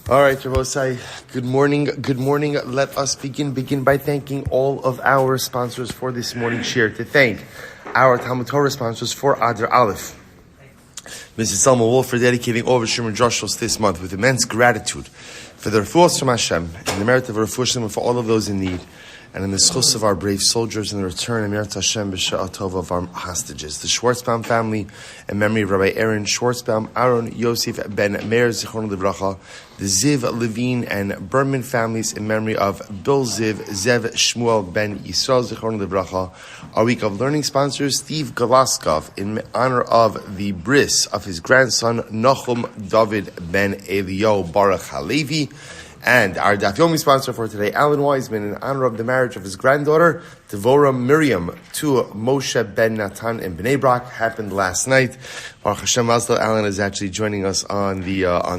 All right, Rabosai, good morning. Good morning. Let us begin by thanking all of our sponsors for this morning's share. To thank our TALMUD TORAH sponsors for Adar Aleph, Mrs. Selma Woolf, for dedicating all of Shiurim and Joshos this month with immense gratitude for the refuos from Hashem and the merit of refuah for all of those in need, and in the zchus of our brave soldiers, and the return and merit Hashem b'sha'at tova of our hostages. The Schwarzbaum Family, in memory of Rabbi Schwarzbaum, Aharon Yosef ben Meir, zechus, the Lavine and Behrman families, in memory of Bill Rabbi Shmuel ben Yisrael, zechus, our week of learning sponsors, Steve Galaskov, in honor of the bris of his grandson, Nachum David ben Eliyahu Baruch Halevi. And our Daf Yomi sponsor for today, Alan Wiseman, in honor of the marriage of his granddaughter, Devorah Miriam, to Moshe ben Natan in Bnei Brak, happened last night. Baruch Hashem, Alan is actually joining us on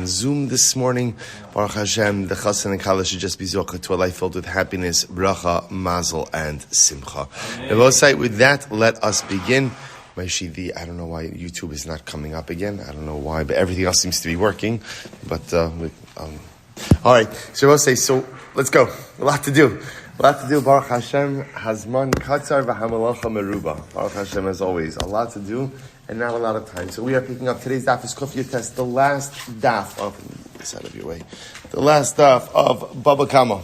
Zoom this morning. Baruch Hashem, the Chassan and Kala should just be zochah to a life filled with happiness, bracha, mazel, and simcha. With that, let us begin. I don't know why YouTube is not coming up again. I don't know why, but everything else seems to be working. But all right, so let's go. A lot to do. Baruch Hashem, Hazman Katzar v'hamalacha meruba. Baruch Hashem, as always, a lot to do and not a lot of time. So we are picking up today's daf is Kufiyah Test, the last daf of Baba Kama.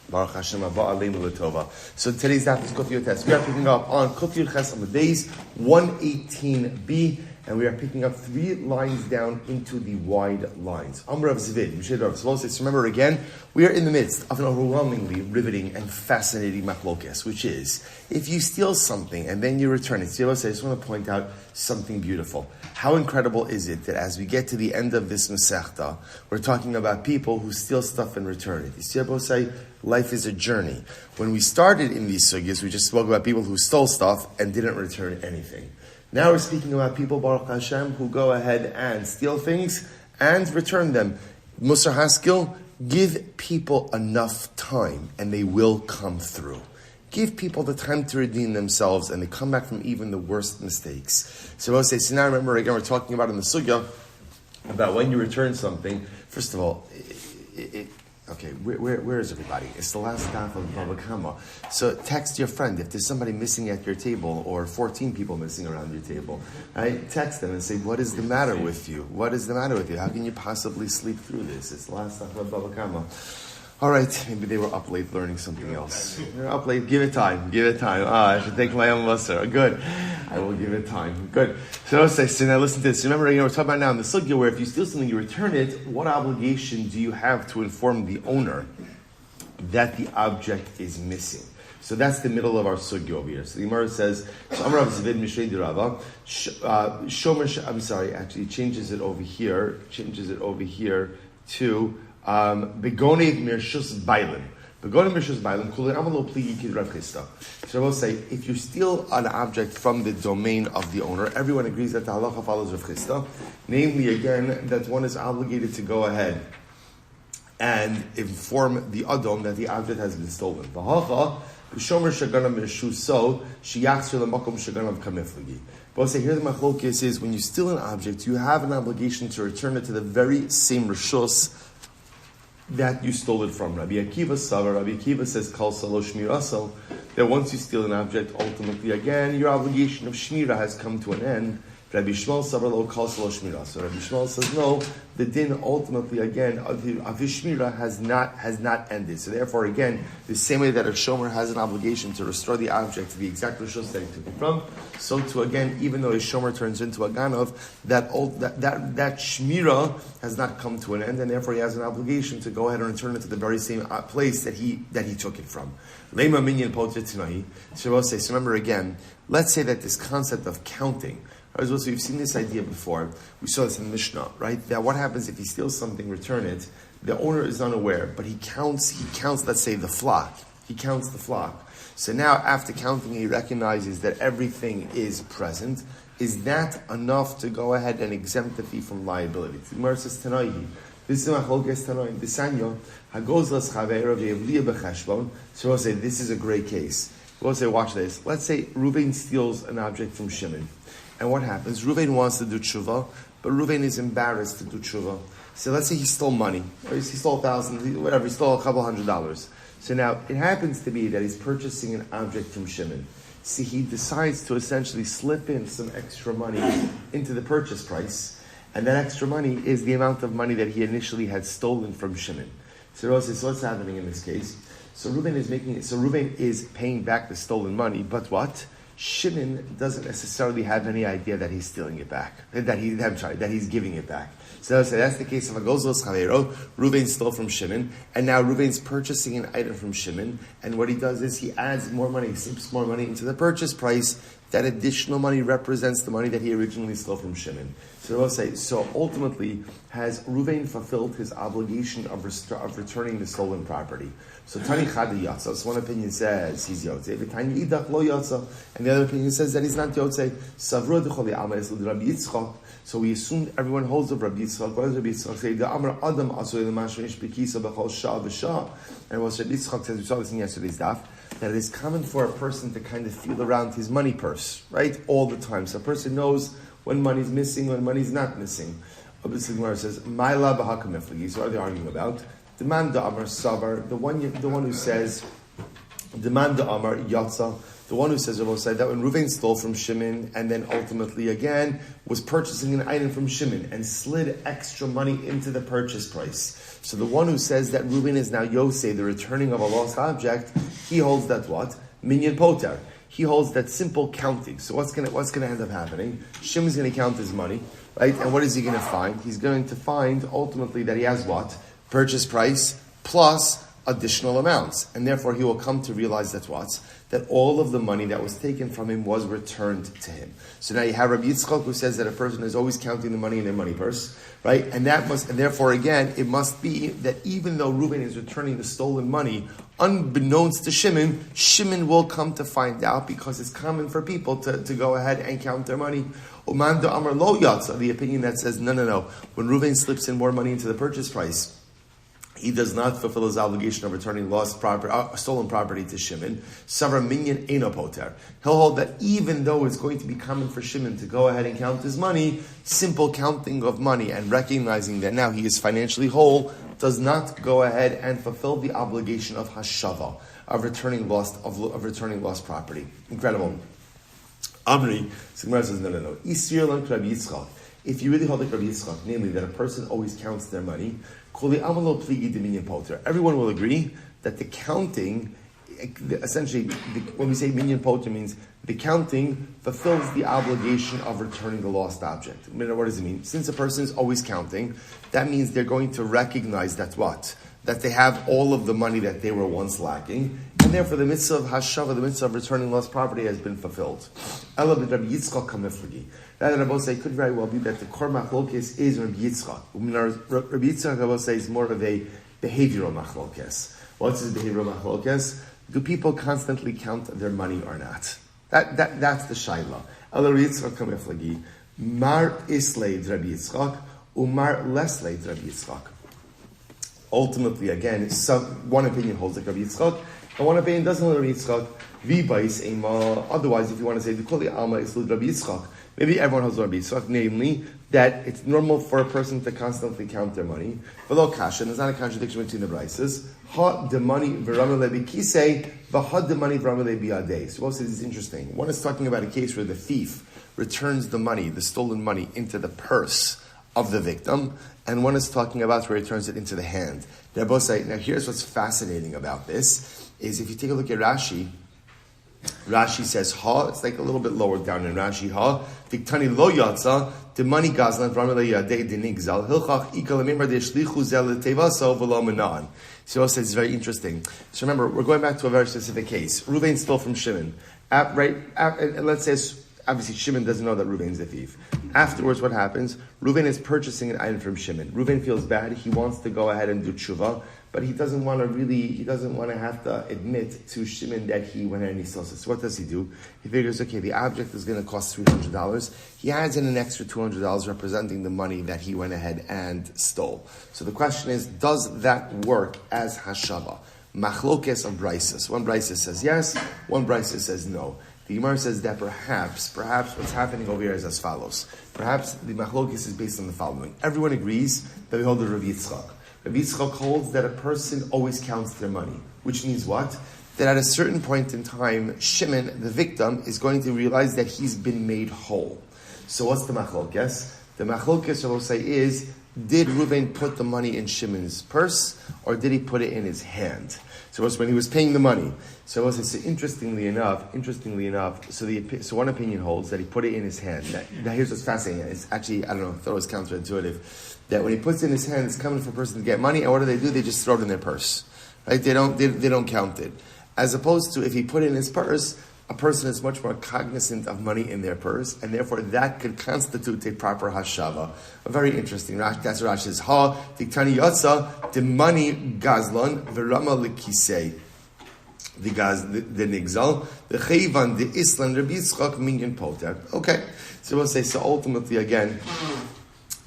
Baruch Hashem, Abba Aleinu L'Tova. So today's daf is Kufiyah Test. We are picking up on Kufiyah Ches on the days 118b. And we are picking up 3 lines down into the wide lines. Amr of Zvid, remember again, we are in the midst of an overwhelmingly riveting and fascinating machlokes, which is, if you steal something and then you return it. I just want to point out something beautiful. How incredible is it that as we get to the end of this Masechta, we're talking about people who steal stuff and return it. You see, life is a journey. When we started in these sugyas, we just spoke about people who stole stuff and didn't return anything. Now we're speaking about people, Baruch Hashem, who go ahead and steal things and return them. Musar Haskil, give people enough time and they will come through. Give people the time to redeem themselves and they come back from even the worst mistakes. So now remember again, we're talking about in the sugya, about when you return something. First of all, okay, where is everybody? It's the last daf of Bava Kama. So text your friend if there's somebody missing at your table or 14 people missing around your table. Right? Text them and say, what is the matter with you? What is the matter with you? How can you possibly sleep through this? It's the last daf of Bava Kama. All right, maybe they were up late learning something else. They're up late. Give it time. I should take my own musser. Good. I will give it time. Good. So now listen to this. Remember, we're talking about now in the sugya where if you steal something, you return it. What obligation do you have to inform the owner that the object is missing? So that's the middle of our sugya over here. So the Gemara says, actually changes it over here to Begonev Mirshus Bailim. Begonev Mirshus Bailim, Kule Amalo Pligi Kid Rav Chisda. So I will say, if you steal an object from the domain of the owner, everyone agrees that the halacha follows Rav Chisda. Namely, again, that one is obligated to go ahead and inform the Adom that the object has been stolen. V'hacha, B'shomer Shagana Mirshuso, Shiyachsur L'makom Shaganav Kamifligi. But I'll say, here the machlokes is, when you steal an object, you have an obligation to return it to the very same Rishus that you stole it from. Rabbi Akiva says, Kal Salo Shmiraso, that once you steal an object, ultimately again, your obligation of Shmira has come to an end. Rabbi Shmuel Silber lo Kal Salo Shmiraso. Rabbi Shmuel says, no, the din ultimately again of his Shmira has not ended. So therefore again, the same way that a Shomer has an obligation to restore the object to the exact Rishus that he took it from, so too again, even though a Shomer turns into a Ganov, that Shmira has not come to an end, and therefore he has an obligation to go ahead and return it to the very same place that he took it from. Lema minyan potet tinahi. So remember again, let's say that this concept of counting. So we've seen this idea before. We saw this in the Mishnah, right? That what happens if he steals something, return it. The owner is unaware, but he counts, let's say, the flock. He counts the flock. So now, after counting, he recognizes that everything is present. Is that enough to go ahead and exempt the thief from liability? The Gemara says, Tanaihi. This is machlokes Tanoim. Disanyo hagoz las chaveira ve'evliya becheshbon. So we'll say this is a great case. We'll say, watch this. Let's say Reuven steals an object from Shimon. And what happens? Reuven wants to do tshuva, but Reuven is embarrassed to do tshuva. So let's say he stole money, or he stole $1,000, whatever, he stole a couple $100. So now, it happens to be that he's purchasing an object from Shimon. See, he decides to essentially slip in some extra money into the purchase price, and that extra money is the amount of money that he initially had stolen from Shimon. So what's happening in this case? So Reuven is paying back the stolen money, but what? Shimon doesn't necessarily have any idea that he's stealing it back. That he's giving it back. So that's the case of Agozos Chavero. Reuven stole from Shimon, and now Reuven's purchasing an item from Shimon, and what he does is he adds more money, slips more money into the purchase price. That additional money represents the money that he originally stole from Shimon. So we'll say, so ultimately, has Reuven fulfilled his obligation of returning the stolen property? So Tani Chadi Yatsa. So one opinion says he's Yotzei, V'Tani Idach Lo Yatsa, and the other opinion says that he's not Yotzei. Savru D'Choli Amar Esud Rabbi Yitzchak. So we assume everyone holds of Rabbi Yitzchak. What does Rabbi Yitzchak say? The Amar Adam Asoy L'Mashonish B'Kisa B'Chol Shah V'Shah. And what Rabbi Yitzchak says, we saw this in yesterday's daf, that it is common for a person to kind of feel around his money purse, right, all the time. So a person knows when money's missing, when money's not missing. Obviously, the Gemara says, "Ma'ila b'hakam eflagi." So what are they arguing about? Demand Amar Savar, the one who says, Demand Amar Yatsa, the one who says, that when Reuven stole from Shimon and then ultimately again was purchasing an item from Shimon and slid extra money into the purchase price. So the one who says that Reuven is now Yosef, the returning of a lost object, he holds that what? Minyan Poter. He holds that simple counting. So what's going to end up happening? Shimon's going to count his money, right? And what is he going to find? He's going to find ultimately that he has what? Purchase price plus additional amounts. And therefore he will come to realize that what? That all of the money that was taken from him was returned to him. So now you have Rabbi Yitzchak who says that a person is always counting the money in their money purse, right? And therefore again, it must be that even though Reuven is returning the stolen money, unbeknownst to Shimon, Shimon will come to find out because it's common for people to go ahead and count their money. Umanda Amar Lo Yatsa, the opinion that says, no. When Reuven slips in more money into the purchase price, he does not fulfill his obligation of returning stolen property to Shimon. Savra minyan eno poter. He'll hold that even though it's going to be common for Shimon to go ahead and count his money, simple counting of money and recognizing that now he is financially whole does not go ahead and fulfill the obligation of hashava, of returning lost property. Incredible. Amri, Sigmar says no. Isir like Rabbi Yitzchak. If you really hold like Rabbi Yitzchak, namely that a person always counts their money, everyone will agree that the counting, essentially, when we say minyan poter, means the counting fulfills the obligation of returning the lost object. What does it mean? Since a person is always counting, that means they're going to recognize that what? That they have all of the money that they were once lacking, and therefore the mitzvah of hashava, the mitzvah of returning lost property, has been fulfilled. That Rabbi say could very well be that the core machlokes is Rabbi Yitzchak. Rabbi Yitzchak, Rabbi say, is more of a behavioral machlokes. What's his behavioral machlokes? Do people constantly count their money or not? That's the shaila. Rabbi Yitzchak kameflagi. Mar isleid Rabbi Yitzchak, umar lesleid Rabbi Yitzchak. Ultimately, again, one opinion holds like Rabbi Yitzchak, and one opinion doesn't hold Rabbi Yitzchak. Otherwise, if you want to say the koli alma islud Rabbi Yitzchak, maybe everyone holds Rabbi Yitzchak, namely that it's normal for a person to constantly count their money. Below kasha, there's not a contradiction between the brises. Ha the money v'ramele b'kisei, v'ha the money v'ramele b'yadei. So this is interesting. One is talking about a case where the thief returns the money, the stolen money, into the purse of the victim, and one is talking about where he turns it into the hand. They're both saying, now here's what's fascinating about this, is if you take a look at Rashi says, ha, it's like a little bit lower down in Rashi, ha, Tiktani lo yatsa, the money gazlan, v'ramele yadei dinigzal, hilchach ikal amimar de shlichu zel tevaso v'lo menan. So also it's very interesting. So remember, we're going back to a very specific case. Reuven stole from Shimon. And let's say, obviously Shimon doesn't know that Reuven's the thief. Afterwards, what happens? Reuven is purchasing an item from Shimon. Reuven feels bad. He wants to go ahead and do tshuva, but he doesn't want to have to admit to Shimon that he went ahead and he stole it. So what does he do? He figures, okay, the object is going to cost $300. He adds in an extra $200 representing the money that he went ahead and stole. So the question is, does that work as hashava? Machlokes of brises. One brises says yes, one brises says no. The Gemara says that perhaps what's happening over here is as follows. Perhaps the machlokes is based on the following. Everyone agrees that we hold the Rabbi Yitzchak. Rabbi Yitzchak holds that a person always counts their money, which means what? That at a certain point in time, Shimon, the victim, is going to realize that he's been made whole. So what's the machlokes? The machlokes, I will say, is, did Reuven put the money in Shimon's purse, or did he put it in his hand? So it was when he was paying the money. So interestingly enough, so one opinion holds that he put it in his hand. Now here's what's fascinating. It's actually, I don't know, I thought it was counterintuitive. That when he puts it in his hand, it's coming for a person to get money, and what do? They just throw it in their purse. Right? They don't count it. As opposed to if he put it in his purse, a person is much more cognizant of money in their purse, and therefore that could constitute a proper hashava. A very interesting. That's what Rashi says. Ha, diktani yotza, the money gazlan, v'rama lekisei. The nigzal, the chayvan, the islan, Rabbi Yitzchak, minyan poter. Okay. So we'll say, so ultimately again,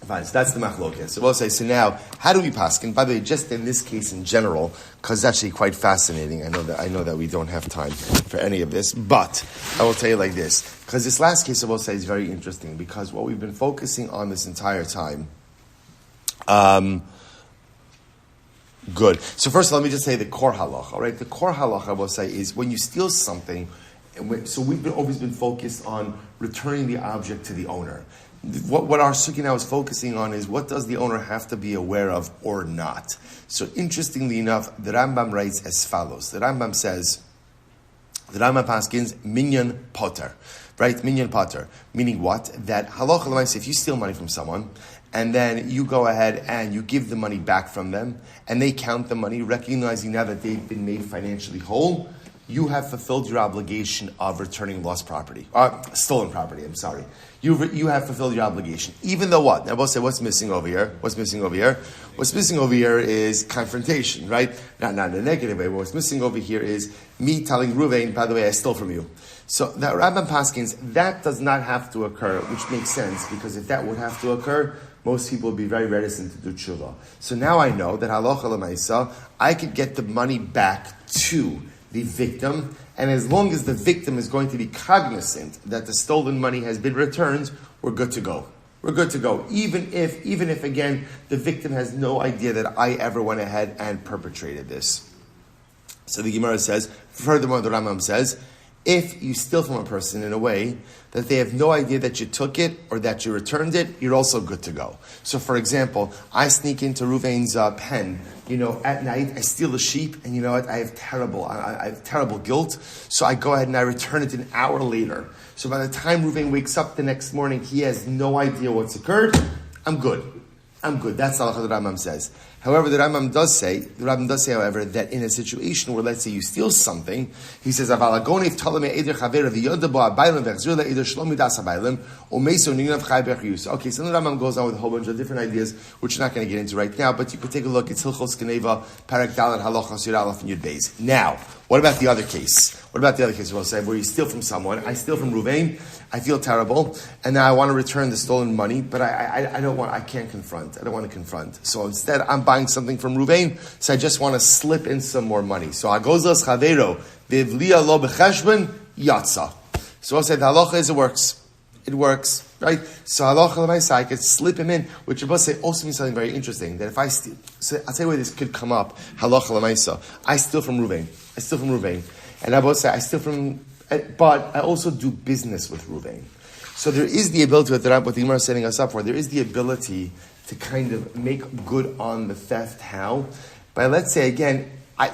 fine, so that's the machlokes. So we'll say, so now, how do we paskin? By the way, just in this case in general, because it's actually quite fascinating. I know that we don't have time for any of this, but I will tell you like this, because this last case I will say is very interesting, because what we've been focusing on this entire time. Good. So first, let me just say the core halacha. All right, the core halacha I will say is when you steal something. So we've always been focused on returning the object to the owner. What our sukkah now is focusing on is what does the owner have to be aware of or not. So interestingly enough, the Rambam writes as follows. The Rambam says, the Rambam paskins minyan poter, right? Minyan poter, meaning what? That halacha l'maaseh, if you steal money from someone, and then you go ahead and you give the money back from them, and they count the money, recognizing now that they've been made financially whole, you have fulfilled your obligation of returning lost property, stolen property. I'm sorry. You have fulfilled your obligation. Even though what? Now we'll say what's missing over here. What's missing over here? What's missing over here is confrontation, right? Not in a negative way. But what's missing over here is me telling Reuven, by the way, I stole from you. So that Rambam Paskins, that does not have to occur, which makes sense because if that would have to occur, most people would be very reticent to do tshuva. So now I know that halacha l'maisa, I could get the money back to the victim, and as long as the victim is going to be cognizant that the stolen money has been returned, we're good to go. We're good to go. Even if again, the victim has no idea that I ever went ahead and perpetrated this. So the Gemara says, furthermore, the Rambam says, if you steal from a person in a way that they have no idea that you took it or that you returned it, you're also good to go. So, for example, I sneak into Reuven's pen, at night, I steal a sheep, and you know what? I have terrible guilt, so I go ahead and I return it an hour later. So by the time Reuven wakes up the next morning, he has no idea what's occurred. I'm good. That's what the Rambam says. However, the Rambam does say, however, that in a situation where, let's say, you steal something, he says, okay, so then the Rambam goes on with a whole bunch of different ideas, which we're not going to get into right now, but you could take a look. It's Hilchos Geneva, Parak Dalet, Halacha Sir Aleph, and Yud Beis. Now, what about the other case? We'll say, where you steal from someone. I steal from Reuven, I feel terrible, and now I want to return the stolen money, but I don't want to confront. So instead, I'm buying something from Reuven, so I just want to slip in some more money. So Agozas Chavero, Vivliya Lo Becheshbon, Yatsa. So I'll say the halacha is it works, right? So halacha l'maisa, I could slip him in, which Rabbi say also means something very interesting, that if I steal, so I'll tell you where this could come up, halacha l'maisa. I steal from Reuven, and Rabbi say I steal from, but I also do business with Reuven. So there is the ability, what the Gemara is setting us up for, there is the ability to kind of make good on the theft. How? By let's say again, I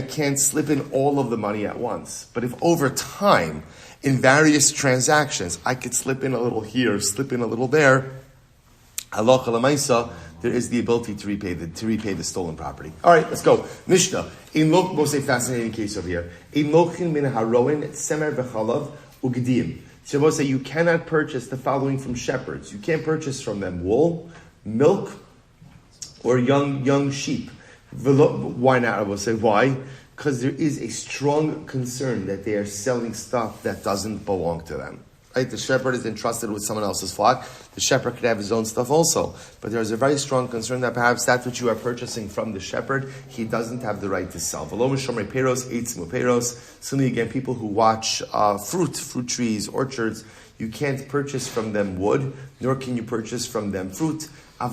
can't slip in all of the money at once. But if over time, in various transactions, I could slip in a little here, slip in a little there, halacha l'maisa, there is the ability to repay the stolen property. All right, let's go. Mishnah. We'll say fascinating case over here. In lochin min haroin semer v'chalav ugedim. So we'll say you cannot purchase the following from shepherds. You can't purchase from them wool, milk, or young sheep. Why not? I will say why. Because there is a strong concern that they are selling stuff that doesn't belong to them. Right? The shepherd is entrusted with someone else's flock. The shepherd could have his own stuff also. But there's a very strong concern that perhaps that which you are purchasing from the shepherd, he doesn't have the right to sell. Similarly, again, people who watch fruit trees, orchards, you can't purchase from them wood, nor can you purchase from them fruit. So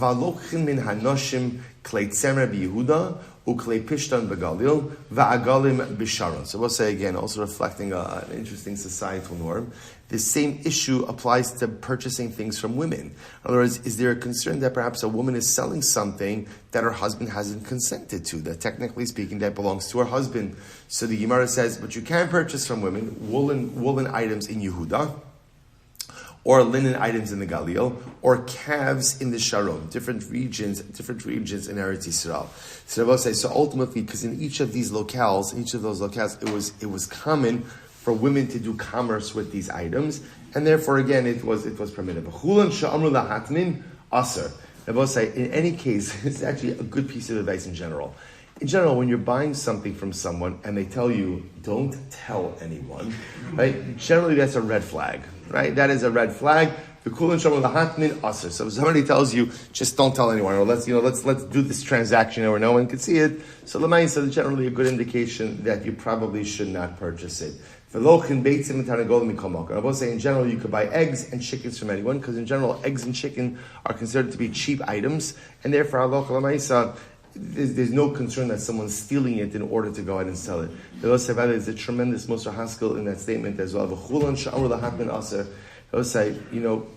we'll say again, also reflecting an interesting societal norm, the same issue applies to purchasing things from women. In other words, is there a concern that perhaps a woman is selling something that her husband hasn't consented to, that technically speaking that belongs to her husband? So the Gemara says, but you can purchase from women woolen items in Yehuda, or linen items in the Galil, or calves in the Sharon, different regions in Eretz Yisrael. So Rabbi says, so ultimately, because in each of those locales, it was common for women to do commerce with these items, and therefore again it was permitted. Rabbi say, in any case, it's actually a good piece of advice in general. In general, when you're buying something from someone and they tell you, don't tell anyone, right? Generally, that's a red flag, right? That is a red flag. So if somebody tells you, just don't tell anyone, or let's do this transaction where no one can see it. So Lamaisa is generally a good indication that you probably should not purchase it. I will say in general, you could buy eggs and chickens from anyone, because in general, eggs and chicken are considered to be cheap items, and therefore, there's no concern that someone's stealing it in order to go ahead and sell it. There's a tremendous Musar Haskell in that statement as well. They'll say,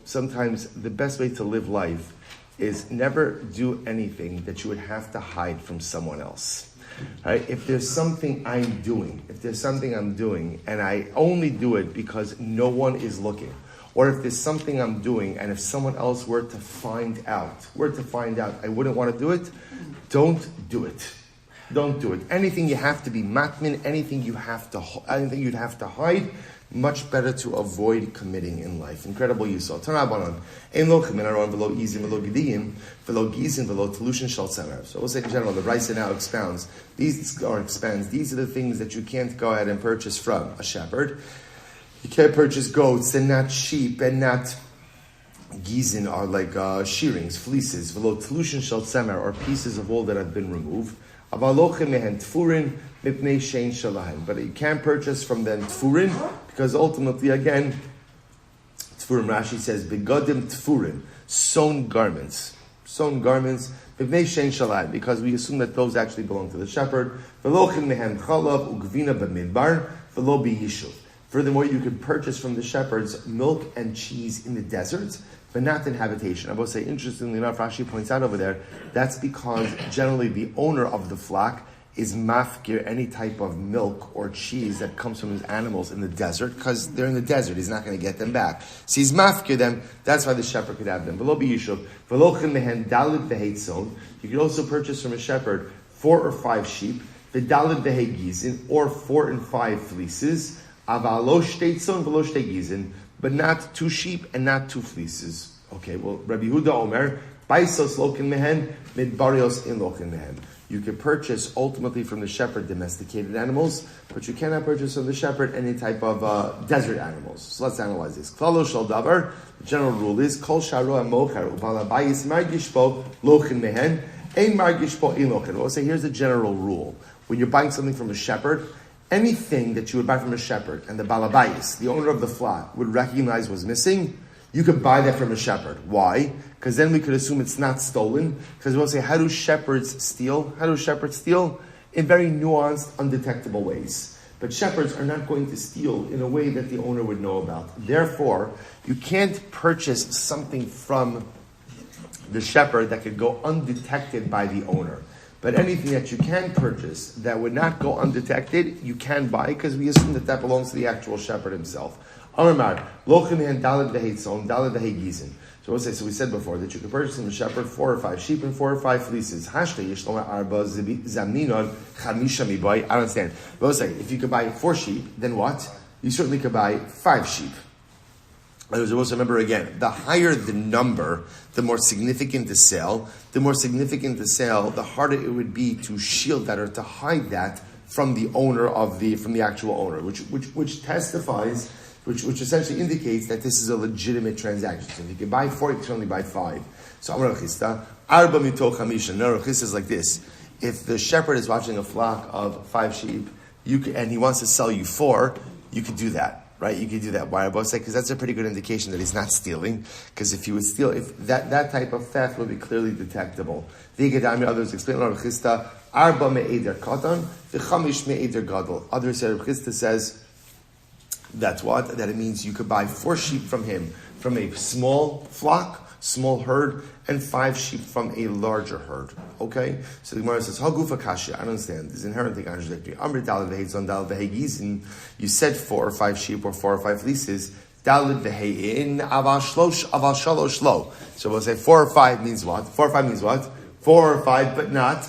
sometimes the best way to live life is never do anything that you would have to hide from someone else. Right? If there's something I'm doing, and I only do it because no one is looking, or if there's something I'm doing, and if someone else were to find out, I wouldn't want to do it, don't do it. Don't do it. Anything you have to be matmin, anything you'd have to hide, much better to avoid committing in life. Incredible Yisrael. So we'll say in general, the Raisa now expands. These are the things that you can't go ahead and purchase from a shepherd. You can't purchase goats and not sheep and not gizin are like shearings, fleeces, or pieces of wool that have been removed. But you can't purchase from them tfurin, because ultimately, again, tfurin, Rashi says, begodim tfurin, sewn garments, because we assume that those actually belong to the shepherd. Furthermore, you can purchase from the shepherds milk and cheese in the desert, but not in habitation. I will say, interestingly enough, Rashi points out over there, that's because generally the owner of the flock is mafkir any type of milk or cheese that comes from his animals in the desert, because they're in the desert, he's not going to get them back. So he's mafkir them, that's why the shepherd could have them. You could also purchase from a shepherd 4 or 5 sheep, or 4 and 5 fleeces, but not 2 sheep and not 2 fleeces. Okay, well, Rabbi Yehuda Omer, Baisos lokin mehen, midbarios in lokin mehen. You can purchase ultimately from the shepherd domesticated animals, but you cannot purchase from the shepherd any type of desert animals. So let's analyze this. Klalo shel davar, the general rule is, kol sharo amocher, ubalabayis margishpo lokin mehen, ein margishpo in lokin. We'll say here's the general rule. When you're buying something from a shepherd, anything that you would buy from a shepherd and the balabayis, the owner of the flock, would recognize was missing, you could buy that from a shepherd. Why? Because then we could assume it's not stolen. Because we'll say, how do shepherds steal? In very nuanced, undetectable ways. But shepherds are not going to steal in a way that the owner would know about. Therefore, you can't purchase something from the shepherd that could go undetected by the owner. But anything that you can purchase that would not go undetected, you can buy, because we assume that belongs to the actual shepherd himself. So we'll say, so we said before that you could purchase from a shepherd 4 or 5 sheep and 4 or 5 fleeces. I don't understand. We'll say, if you could buy 4 sheep, then what? You certainly could buy 5 sheep. Also remember again, the higher the number, the more significant the sale. The more significant the sale, the harder it would be to shield that or to hide that from the owner from the actual owner, which testifies which essentially indicates that this is a legitimate transaction. So if you can buy 4, you can only buy 5. So Amar Chista, Arba mitoch chamisha. No, Chista is like this. If the shepherd is watching a flock of 5 sheep, and he wants to sell you 4, you could do that. Right, you could do that. Why? Because that's a pretty good indication that he's not stealing. Because if he would steal, if that type of theft would be clearly detectable. Others explain Rabbi Chista, Arba me'eder katan, v'chamish me'eder gadol. Others say Rabbi Chista says that's what? That it means you could buy 4 sheep from him from a small flock, small herd, and 5 sheep from a larger herd. Okay? So the Gemara says, Hagufa kasha. I don't understand. There's inherently contradictory. Amr dalad v'heizon dalad v'heigizin. You said 4 or 5 sheep or 4 or 5 fleeces. Dalad v'hein aval shalosh lo. So we'll say 4 or 5 means what? 4 or 5 means what? 4 or 5, but not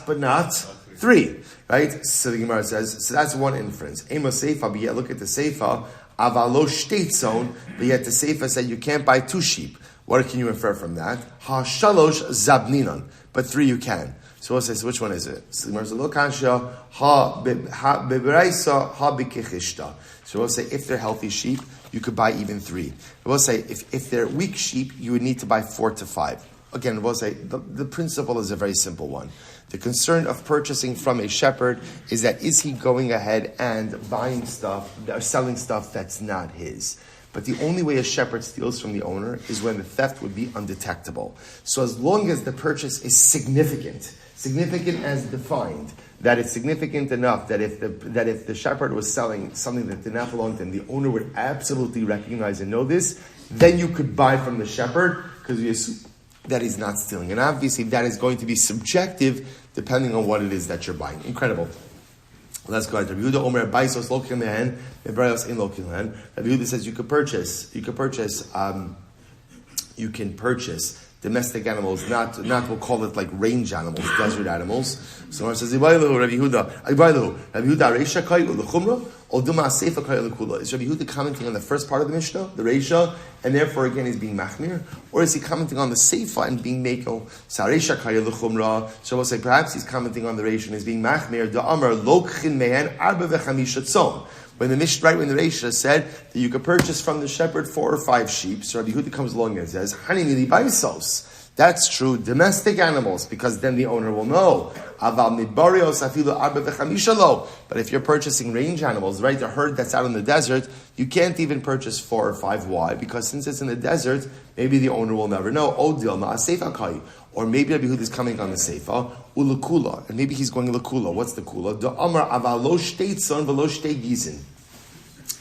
3. Right? So the Gemara says, so that's one inference. Emo seifa, but yet look at the seifa. Avalo shteitzon, but yet the seifa said you can't buy 2 sheep. What can you infer from that? Ha shalosh zabninon, but 3 you can. So we'll say, so which one is it? So the Gemara says, ha beberaisa ha bikechishta. So we'll say, if they're healthy sheep, you could buy even 3. We'll say, if they're weak sheep, you would need to buy 4 to 5. Again, we'll say, the principle is a very simple one. The concern of purchasing from a shepherd is that is he going ahead and buying stuff, or selling stuff that's not his. But the only way a shepherd steals from the owner is when the theft would be undetectable. So as long as the purchase is significant as defined, that it's significant enough that if the shepherd was selling something that did not belong to him, the owner would absolutely recognize and know this, then you could buy from the shepherd because you assume that he's not stealing. And obviously that is going to be subjective depending on what it is that you're buying. Incredible. Let's go ahead. Rabbi Yehuda Omer Baisos Lokin Mehen, Mebrayos in Lokin Mehen. Rabbi Yehuda says you can purchase domestic animals, not we'll call it like range animals, desert animals. So it says Rabbi Yehuda Reisha Kai Ulechumra or Duma Seifa Kai Ulekula. Is Rabbi Yehuda commenting on the first part of the Mishnah, the Reisha, and therefore again he's being machmir, or is he commenting on the Seifa and being mekel? Sareisha Kai Ulechumra. So we'll say perhaps he's commenting on the Reisha and he's being machmir. Da Amar Lokchin Mehen Arba V'Chamisha Tzon. When the Reisha said that you could purchase from the shepherd 4 or 5 sheep, so Rabbi Yehuda comes along and says, Hani mili baisos. That's true, domestic animals, because then the owner will know. But if you're purchasing range animals, right, the herd that's out in the desert, you can't even purchase 4 or 5. Why? Because since it's in the desert, maybe the owner will never know. Or maybe Rabbi Yehuda is coming on the seifa, ulekula, and maybe he's going lekula. What's the kula? The amar avalo shteitzon velo shteigizin.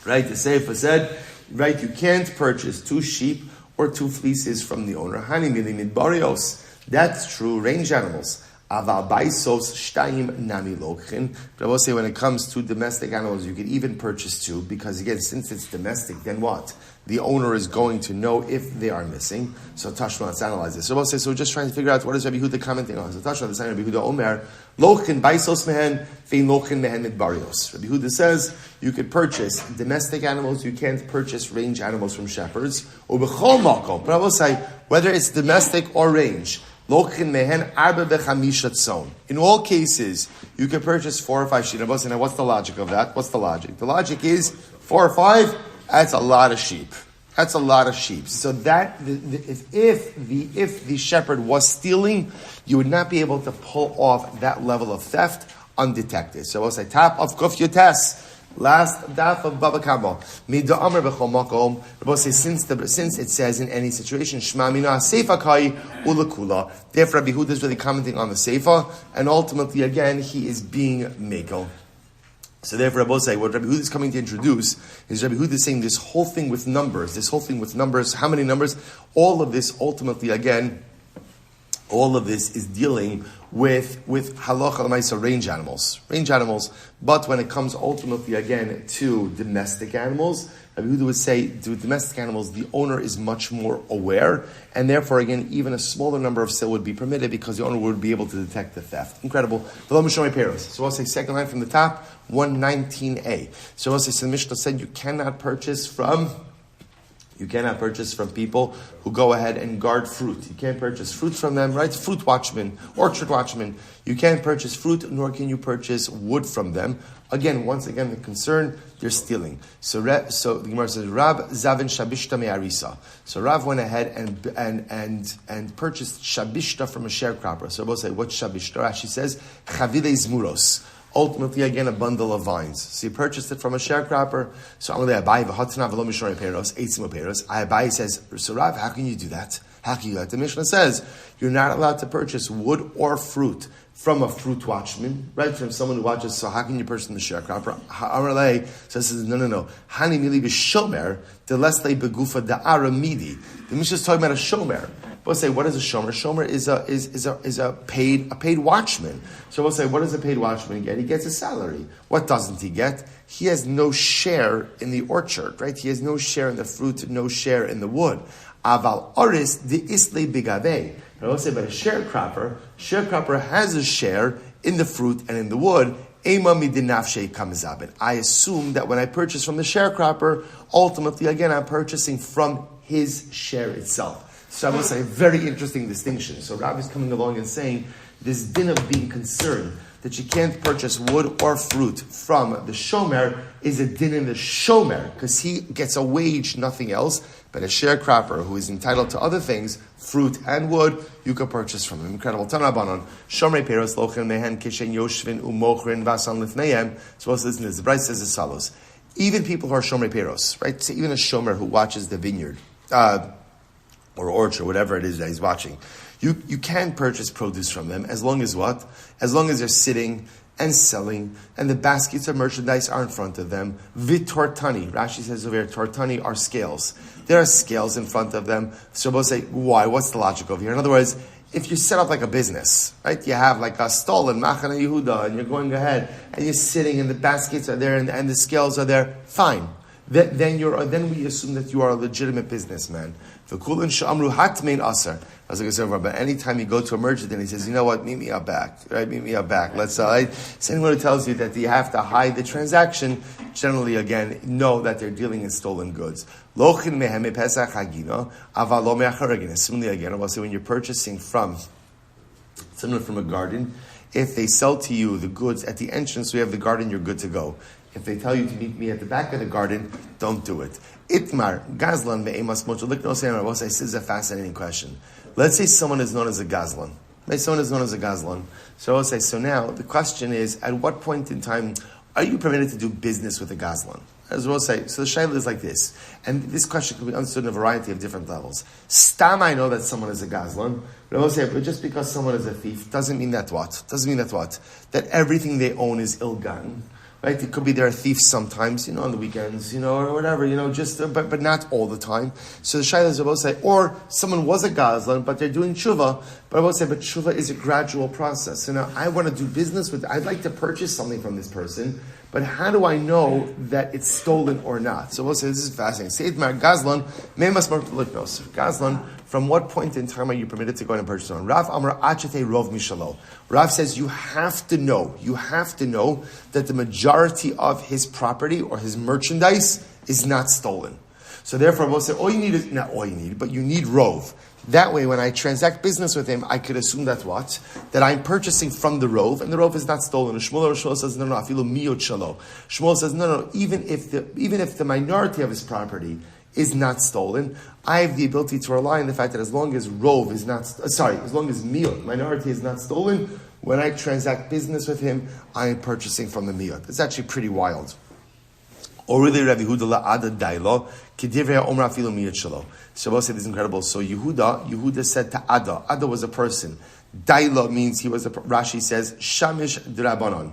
Right, the seifa said, right, you can't purchase 2 sheep or 2 fleeces from the owner. Hani milimid barios. That's true, range animals. Aval baisos shtayim nami lokhin. But I will say when it comes to domestic animals, you could even purchase 2, because again, since it's domestic, then what? The owner is going to know if they are missing. So Tashma, let's analyze this. So we'll say, so we're just trying to figure out what is Rabbi Yehuda commenting on. So Tashma, the sign of Rabbi Yehuda Omer, Lochin baisos mehen, fein lochin mehen mit barios. Rabbi Yehuda says, you could purchase domestic animals, you can't purchase range animals from shepherds. Or b'chol makom. But I will say, whether it's domestic or range, lochin mehen arba v'chamisha tzon. In all cases, you can purchase 4 or 5 sheep. Now what's the logic of that? What's the logic? The logic is 4 or 5, that's a lot of sheep. That's a lot of sheep. So that if the shepherd was stealing, you would not be able to pull off that level of theft undetected. So we'll say top of Kuf Yotes, last daf of Bava Kamo. Mida Amr b'chol makom. We'll say since it says in any situation Shema Mina Seifa Kai Ulekula. Therefore, Rabbi Yehuda is really commenting on the Seifa, and ultimately again he is being mekel. So therefore, I will say, what Rabbi Hy'd is coming to introduce is Rabbi Hy'd is saying this whole thing with numbers, how many numbers? All of this, ultimately, again, all of this is dealing with halacha l'maisa range animals. But when it comes ultimately, again, to domestic animals, Rabbi Yehuda would say, to domestic animals, the owner is much more aware, and therefore, again, even a smaller number of sale would be permitted because the owner would be able to detect the theft. Incredible. So I'll say second line from the top, 119a. So I'll say, so the Mishnah said you cannot purchase from You cannot purchase from people who go ahead and guard fruit. You can't purchase fruit from them, right? Fruit watchmen, orchard watchmen. You can't purchase fruit, nor can you purchase wood from them. Again, once again, the concern, they're stealing. So the Gemara says, Rab Zavin Shabishta Me'arisa. So Rav went ahead and purchased Shabishta from a sharecropper. So we'll say, what's Shabishta? Rashi says, Chavile Zmuros. Ultimately, again, a bundle of vines. So you purchased it from a sharecropper. So Abai says, so Rav, how can you do that? How can you do that? The Mishnah says, you're not allowed to purchase wood or fruit from a fruit watchman, right? From someone who watches. So how can you purchase from the sharecropper? Amarle says, no. Hani mili b'shomer, the lesle begufa da'ara midi. The Mishnah is talking about a shomer. We'll say, what is a shomer? Shomer is a paid watchman. So we'll say, what does a paid watchman get? He gets a salary. What doesn't he get? He has no share in the orchard, right? He has no share in the fruit, no share in the wood. Aval oris the isle bigave. But I will say, but a sharecropper has a share in the fruit and in the wood. I assume that when I purchase from the sharecropper, ultimately, again, I'm purchasing from his share itself. So I will say a very interesting distinction. So Rabbi is coming along and saying this din of being concerned that you can't purchase wood or fruit from the shomer is a din in the shomer because he gets a wage, nothing else. But a sharecropper who is entitled to other things, fruit and wood, you can purchase from him. Incredible. Tanabanon. Shomer peros lochen mehen kishen yoshvin umochrin vasan lifneim. So let's listen to this. The Bryce says as follows. Even people who are shomer peros, right? So even a shomer who watches the vineyard, or orchard, whatever it is that he's watching. You can purchase produce from them as long as what? As long as they're sitting and selling and the baskets of merchandise are in front of them. Vitortani. Rashi says over here, tortani are scales. There are scales in front of them. So we'll say, why? What's the logic over here? In other words, if you set up like a business, right? You have like a stall in Machane Yehuda and you're going ahead and you're sitting and the baskets are there and the scales are there, fine. Then we assume that you are a legitimate businessman. But anytime you go to a merchant and he says, you know what, meet me up back, right? Meet me up back. Let's so anyone who tells you that you have to hide the transaction, generally again, know that they're dealing in stolen goods. Similarly again, I will say when you're purchasing from someone from a garden, if they sell to you the goods at the entrance, we have the garden, you're good to go. If they tell you to meet me at the back of the garden, don't do it. Itmar, Gazlan, Me'emas Mocho. Look, no, this is a fascinating question. Let's say someone is known as a Gazlan. So I will say, so now the question is, at what point in time are you permitted to do business with a Gazlan? As we'll say, so the shayla is like this. And this question can be understood in a variety of different levels. Stam, I know that someone is a Gazlan. But I will say, but just because someone is a thief, doesn't mean that what? That everything they own is ill-gotten. Right? It could be they're thieves sometimes, on the weekends, or whatever, but not all the time. So the shayla is about to say, or someone was a gazlan, but they're doing tshuva. But I will say, but tshuva is a gradual process. So now I want to do business with, I'd like to purchase something from this person, but how do I know that it's stolen or not? So we'll say, this is fascinating. Seid mar gazlan, me'emas martuliknos. Gazlan, from what point in time are you permitted to go and purchase one? Rav Amar Achete Rov Mishalo. Rav says you have to know that the majority of his property or his merchandise is not stolen. So therefore, we'll say, but you need Rov. That way, when I transact business with him, I could assume that what? That I'm purchasing from the Rov, and the Rov is not stolen. Shmuel says, no, afilu miyot shalo. Shmuel says, no, even if the minority of his property is not stolen, I have the ability to rely on the fact that as long as Rov is not, as long as miyot, minority is not stolen, when I transact business with him, I am purchasing from the miyot. It's actually pretty wild. Or really, Rabbi Yehuda la'ada dailo, k'divrei omra afilu miyot shalo. Shabbos said this is incredible. So Yehuda said to Ada. Ada was a person. Dailo means he was Rashi says, Shamish Drabanon.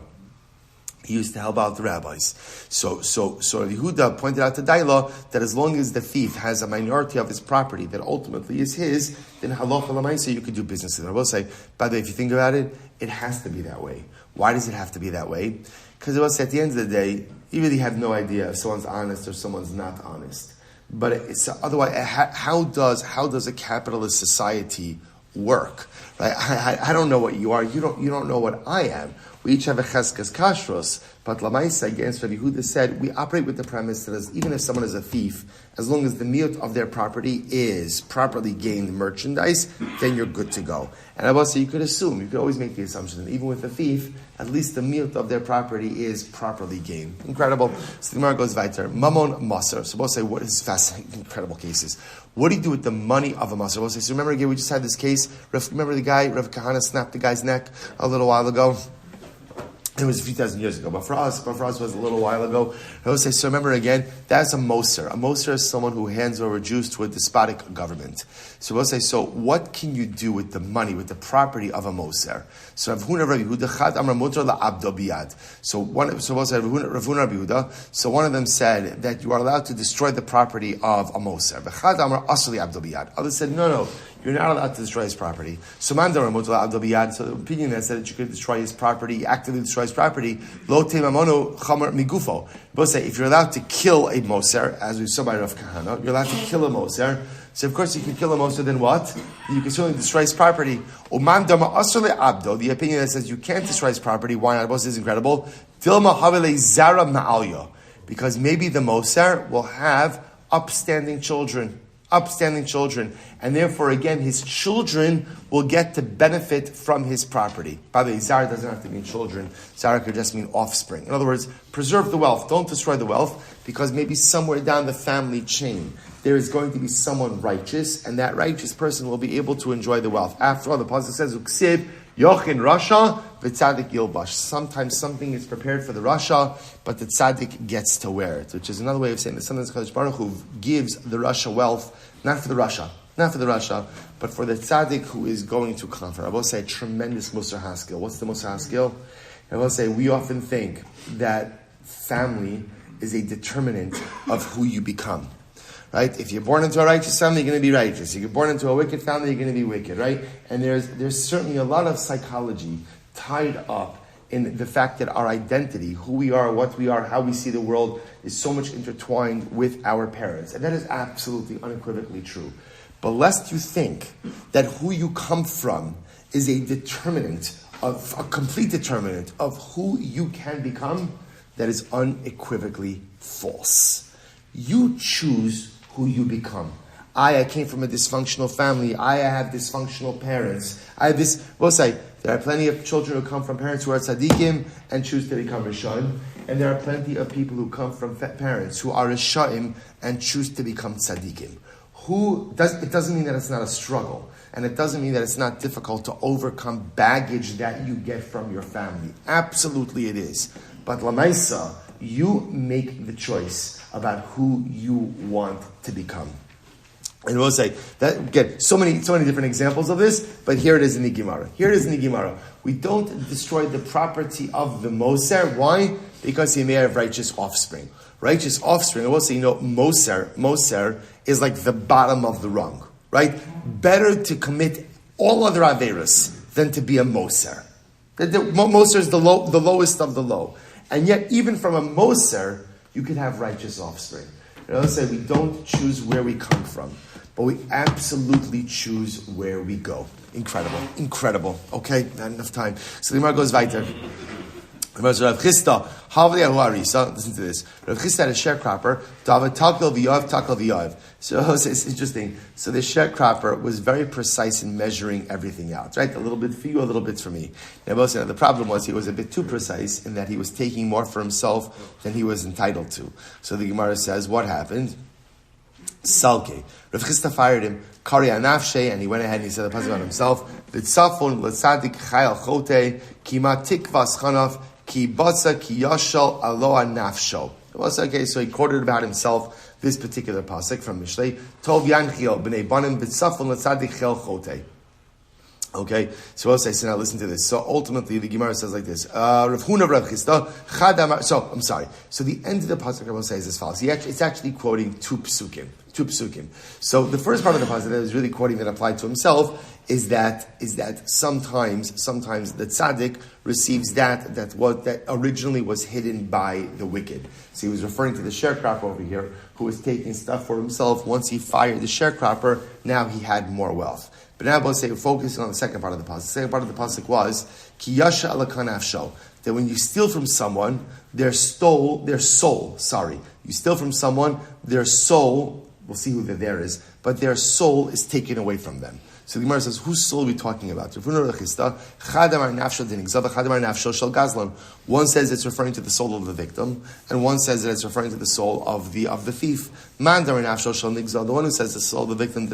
He used to help out the rabbis. So Yehuda pointed out to Dailo that as long as the thief has a minority of his property that ultimately is his, then halacha l'maaseh you could do business with him. I will say, by the way, if you think about it, it has to be that way. Why does it have to be that way? Because I will say, at the end of the day, you really have no idea if someone's honest or someone's not honest. But otherwise, how does a capitalist society work? Right? I don't know what you are. You don't know what I am. We each have a cheskes kashrus. But Lamaisa, against Rabbi Yehuda, said we operate with the premise that even if someone is a thief, as long as the miyut of their property is properly gained merchandise, then you're good to go. And I will say you could always make the assumption that even with a thief, at least the miyut of their property is properly gained. Incredible. So the Gemara goes weiter. Mamon Maser. So we'll say what is fascinating, incredible cases. What do you do with the money of a Maser? We'll say, so remember again, we just had this case. Remember the guy, Rav Kahana snapped the guy's neck a little while ago? It was a few thousand years ago, but for us it was a little while ago. I would say, so remember again, that's a moser. A moser is someone who hands over Jews to a despotic government. So we'll say, so what can you do with the money, with the property of a moser? So Rav Huna Rabbi Yehuda chad amar mutar la'abdo biyad. So we'll say Rav Huna Rabbi Yehuda. So one of them said that you are allowed to destroy the property of a moser. V'chad amar asli abdo biyad. Others said no. You're not allowed to destroy his property. So the opinion that said that you could destroy his property, actively destroy his property, lo temamono chamar migufo. Both say if you're allowed to kill a moser, as we saw by Rav Kahana, you're allowed to kill a moser. So of course you can kill a moser, then what? You can certainly destroy his property. The opinion that says you can't destroy his property, why not? Both is incredible. Because maybe the moser will have upstanding children, and therefore, again, his children will get to benefit from his property. By the way, Zara doesn't have to mean children. Zara could just mean offspring. In other words, preserve the wealth. Don't destroy the wealth, because maybe somewhere down the family chain, there is going to be someone righteous, and that righteous person will be able to enjoy the wealth. After all, the pasuk says, Uksiv, Yochin Rasha, v'tzadik yilbash. Sometimes something is prepared for the Rasha, but the tzaddik gets to wear it, which is another way of saying that sometimes Kadosh Baruch Hu gives the Rasha wealth, not for the Rasha, but for the tzaddik who is going to conquer. I will say a tremendous Musar Haskell. What's the Musar Haskell? I will say we often think that family is a determinant of who you become. Right? If you're born into a righteous family, you're going to be righteous. If you're born into a wicked family, you're going to be wicked, right? And there's certainly a lot of psychology tied up in the fact that our identity, who we are, what we are, how we see the world, is so much intertwined with our parents. And that is absolutely unequivocally true. But lest you think that who you come from is a complete determinant of who you can become, that is unequivocally false. You choose who you become. I came from a dysfunctional family. I have dysfunctional parents. There are plenty of children who come from parents who are tzaddikim and choose to become Rishaim. And there are plenty of people who come from parents who are Rishaim and choose to become tzaddikim. It doesn't mean that it's not a struggle. And it doesn't mean that it's not difficult to overcome baggage that you get from your family. Absolutely it is. But Lamaisa, you make the choice about who you want to become. And we'll say that again, so many different examples of this, but here it is in the Gemara. We don't destroy the property of the Moser. Why? Because he may have righteous offspring. I will say, Moser is like the bottom of the rung, right? Better to commit all other Averas than to be a Moser. Moser is the lowest of the low. And yet, even from a Moser, you could have righteous offspring. Let's say we don't choose where we come from, but we absolutely choose where we go. Incredible. Okay, not enough time. So the Gemara goes weiter. Listen to this. Rav Chisda had a sharecropper. So it's interesting. So the sharecropper was very precise in measuring everything out. Right, a little bit for you, a little bit for me. Now, the problem was he was a bit too precise in that he was taking more for himself than he was entitled to. So the Gemara says, what happened? Salke. Rav Chisda fired him. Kari anafshe, and he went ahead and he said the pasuk on himself. V'tzafon l'tzadik chayal chote kima tikvas chanaf. Ki batsa ki yashal aloa nafsho. Okay, so he quoted about himself this particular pasuk from Mishlei. Tov yanchil b'nei banim b'tzafon l'tzadik chel chote. Okay, so I'll say, so now listen to this. So ultimately, the Gemara says like this. Rav Huna Rav Chisda chadamar. So I'm sorry. So the end of the pasuk I will say is as follows. It's actually quoting two psukim. So the first part of the pasuk that is really quoting that applied to himself is that sometimes the tzaddik receives that originally was hidden by the wicked. So he was referring to the sharecropper over here who was taking stuff for himself. Once he fired the sharecropper, now he had more wealth. But now we'll say focusing on the second part of the pasuk. The second part of the pasuk was Ki yasha alakan afsho. that when you steal from someone, their soul, you steal from someone, their soul, we'll see who the there is, but their soul is taken away from them. So the Gemara says, whose soul are we talking about? One says it's referring to the soul of the victim, and one says that it's referring to the soul of the thief. The one who says the soul of the victim,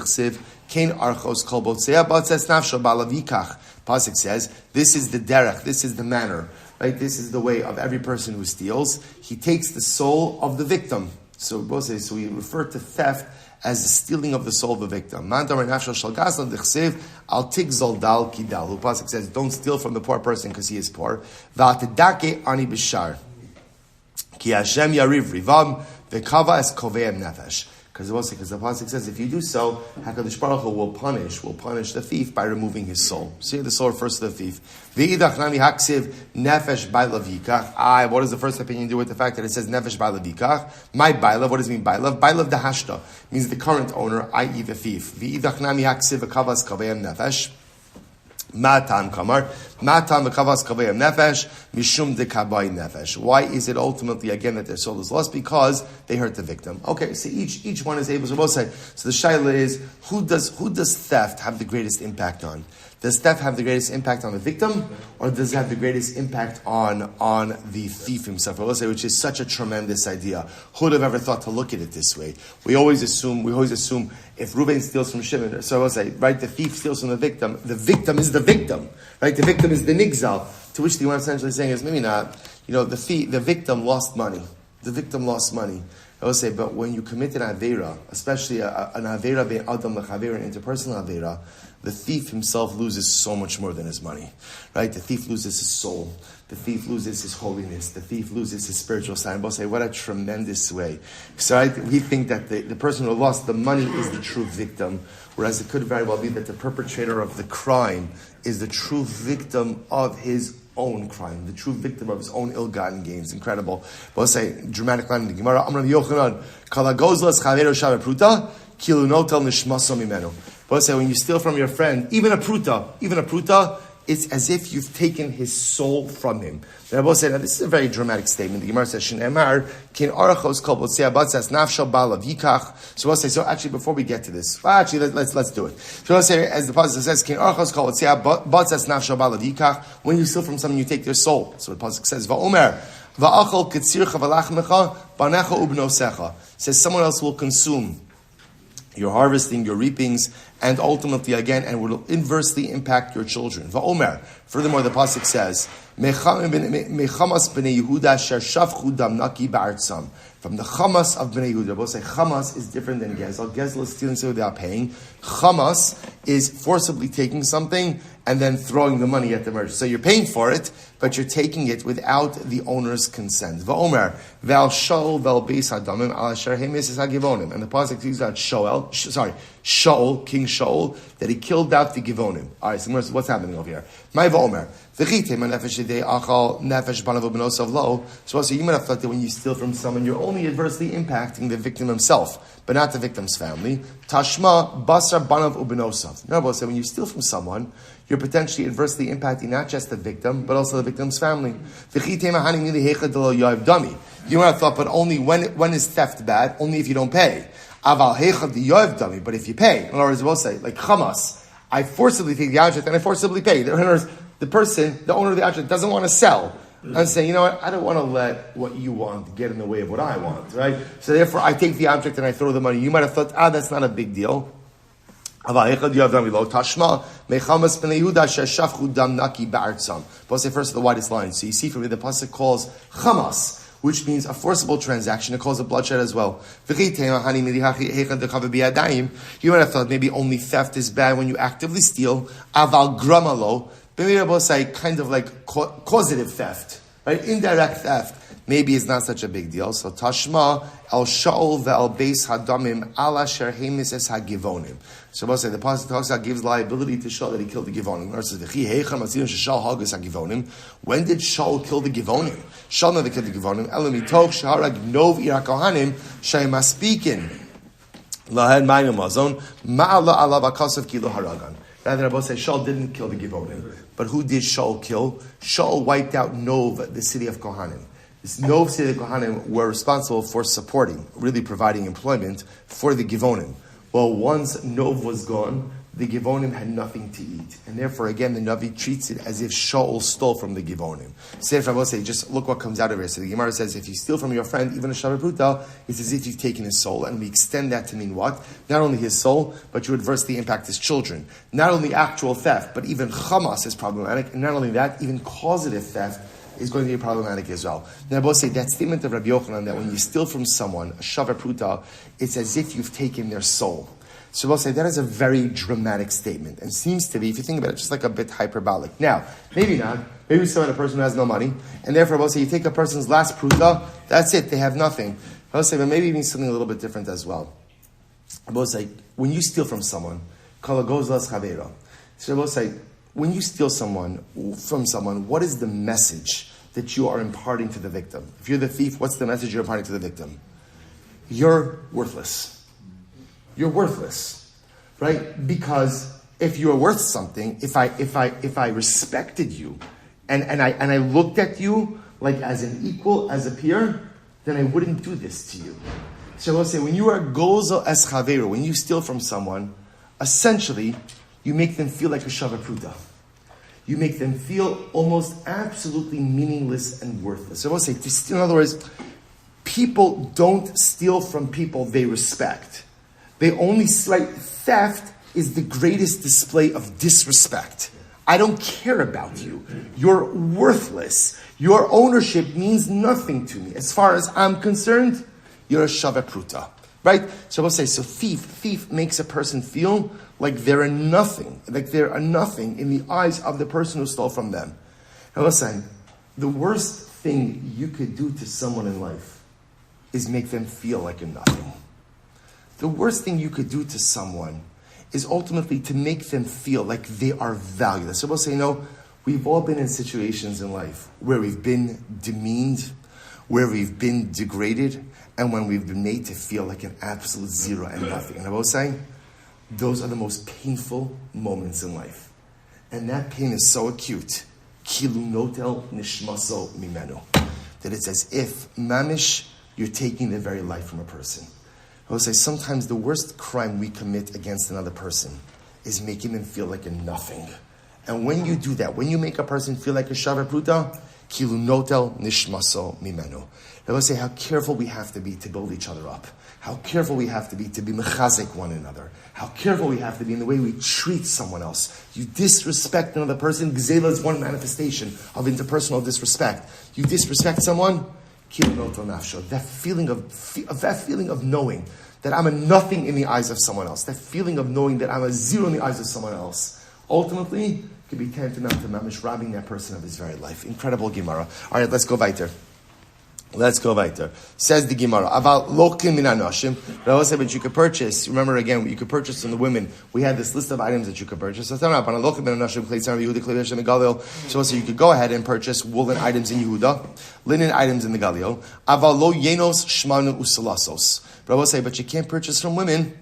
Pasuk says, this is the derech, this is the manner, right? This is the way of every person who steals. He takes the soul of the victim. So we refer to theft as the stealing of the soul of the victim. Pasuk says, don't steal from the poor person because he is poor. Because the Pasuk says, if you do so, HaKadosh Baruch Hu will punish the thief by removing his soul. See, the soul refers to the thief. What does the first opinion do with the fact that it says nefesh ba'lav? My ba'lav, what does it mean ba'lav? Ba'lav dahashta means the current owner, i.e. the thief. Matam kamar, matam v'kavas kavayim nefesh, mishum de kabai nefesh. Why is it ultimately again that their soul is lost? Because they hurt the victim. Okay, so each one is able to both say. So the shaila is, who does theft have the greatest impact on? Does theft have the greatest impact on the victim, or does it have the greatest impact on the thief himself? Which is such a tremendous idea. Who would have ever thought to look at it this way? We always assume if Reuben steals from Shimon, so I will say, right, the thief steals from the victim is the victim, right? The victim is the nigzal. To which the one essentially saying is maybe not. The victim lost money. The victim lost money. I will say, but when you commit an avera, especially an avera be adam l'chavera, an interpersonal avera, the thief himself loses so much more than his money, right? The thief loses his soul. The thief loses his holiness. The thief loses his spiritual side. We'll say, what a tremendous way. So we think that the person who lost the money is the true victim, whereas it could very well be that the perpetrator of the crime is the true victim of his own crime, the true victim of his own ill-gotten gains. Incredible. We'll say, dramatic line in the Gemara, Amram Yochanan, Kala gozlas chavero shava pruta, kilu notel nishmaso mimenu. We'll say, when you steal from your friend, even a pruta, it's as if you've taken his soul from him. The Rebbe said, now this is a very dramatic statement. The Gemara says, "Shneimar kin arachos kol botzei abatzas nafsho ba'alav yikach." So we'll say, so actually, before we get to this, let's do it. So we'll say, as the pasuk says, "Kin arachos kol botzei abatzas nafsho ba'alav yikach." When you steal from someone, you take their soul. So the pasuk says, "Va'omer va'achol ketzircha v'lachmecha banecha ubnosecha." Says someone else will consume your harvesting, your reapings, and ultimately again, and will inversely impact your children. Va'omer. Furthermore, the pasuk says, "Mechamas b'nei Yehuda sher shavchu dam naki ba'artzam." From the chamas of b'nei Yehuda. We'll say chamas is different than gezel. Gezel is stealing something without paying. Chamas is forcibly taking something and then throwing the money at the merchant. So you're paying for it, but you're taking it without the owner's consent. Va'omer vel shaul vel beis hadamim al asher hemis hagivonim. And the pasuk uses that Shaul, King Shaul, that he killed out the givonim. All right, so what's happening over here? My va'omer v'chitem nefesh yedei achal nefesh banav u'benosav lo. So also you might have thought that when you steal from someone, you're only adversely impacting the victim himself, but not the victim's family. Tashma basar banav u'benosav. No, but when you steal from someone, you're potentially adversely impacting not just the victim, but also the victim's family. You might have thought, but only when is theft bad? Only if you don't pay. But if you pay, in other words, we'll say, like Hamas, I forcibly take the object and I forcibly pay. In other words, the person, the owner of the object, doesn't want to sell. And saying, you know what, I don't want to let what you want get in the way of what I want, right? So therefore, I take the object and I throw the money. You might have thought, that's not a big deal. But say first the widest line. So you see from me the pasuk calls Hamas, which means a forcible transaction. It calls it bloodshed as well. You might have thought maybe only theft is bad when you actively steal. Aval gramalo, maybe say kind of like causative theft, right? Indirect theft. Maybe it's not such a big deal. So Tashma el Shaul ve'el beis hadamim ala sher hemis es hagivonim. So we'll say the pasuk talks about gives liability to Shaul that he killed the givonim. When did Shaul kill the givonim? Shaul never killed the givonim. Elami tok shaharag nov ira kohanim shaymaspikin lahed mayim mazon ma'ala alav akasav kilo haragan. Rather, Rabbi say Shaul didn't kill the Givonim. But who did Shaul kill? Shaul wiped out Nov, the city of Kohanim. This Nov city of Kohanim were responsible for supporting, really providing employment for the Givonim. Well, once Nov was gone, the Givonim had nothing to eat. And therefore, again, the Navi treats it as if Shaul stole from the Givonim. So if I will say, just look what comes out of here. So the Gemara says, if you steal from your friend, even a Shavah Pruta, it's as if you've taken his soul. And we extend that to mean what? Not only his soul, but you adversely impact his children. Not only actual theft, but even Hamas is problematic. And not only that, even causative theft is going to be problematic as well. Now, I will say, that statement of Rabbi Yochanan, that when you steal from someone, a Shavah Pruta, it's as if you've taken their soul. So we'll say that is a very dramatic statement, and seems to be, if you think about it, just like a bit hyperbolic. Now, maybe not. Maybe someone, a person who has no money, and therefore we'll say you take a person's last pruta, that's it, they have nothing. I'll say, but maybe it means something a little bit different as well. We'll say, when you steal from someone, kala goes las chavera. So we'll say, when you steal from someone, what is the message that you are imparting to the victim? If you're the thief, what's the message you're imparting to the victim? You're worthless. You're worthless, right? Because if you are worth something, if I respected you, and I looked at you like as an equal, as a peer, then I wouldn't do this to you. So I will say, when you are gozo es chaveru, when you steal from someone, essentially you make them feel like a shavah pruta. You make them feel almost absolutely meaningless and worthless. So I will say, to steal, in other words, people don't steal from people they respect. They only theft is the greatest display of disrespect. I don't care about you. You're worthless. Your ownership means nothing to me. As far as I'm concerned, you're a shavah pruta. Right? So we'll say, so thief makes a person feel like they're a nothing. Like they're a nothing in the eyes of the person who stole from them. And listen, the worst thing you could do to someone in life is make them feel like a nothing. The worst thing you could do to someone is ultimately to make them feel like they are valueless. So we'll say, we've all been in situations in life where we've been demeaned, where we've been degraded, and when we've been made to feel like an absolute zero and nothing. And I will say, those are the most painful moments in life. And that pain is so acute, kilu notel nishmaso mimenu, that it's as if, mamish, you're taking the very life from a person. I will say, sometimes the worst crime we commit against another person is making them feel like a nothing. And when you do that, when you make a person feel like a shavah pruta, kilu notel nishmaso mimenu. I will say how careful we have to be to build each other up. How careful we have to be mechazik one another. How careful we have to be in the way we treat someone else. You disrespect another person, gzela is one manifestation of interpersonal disrespect. You disrespect someone, that feeling of knowing that I'm a nothing in the eyes of someone else, that feeling of knowing that I'm a zero in the eyes of someone else, ultimately could be tantamount to mamish robbing that person of his very life. Incredible Gemara. All right, let's go weiter. Says the Gemara, Aval lokim min anashim. But I will say, but you could purchase. Remember again, you could purchase from the women. We had this list of items that you could purchase. So you could go ahead and purchase woolen items in Yehuda, linen items in the Galil. Aval lo yenos shmanu usalasos. But I will say, but you can't purchase from women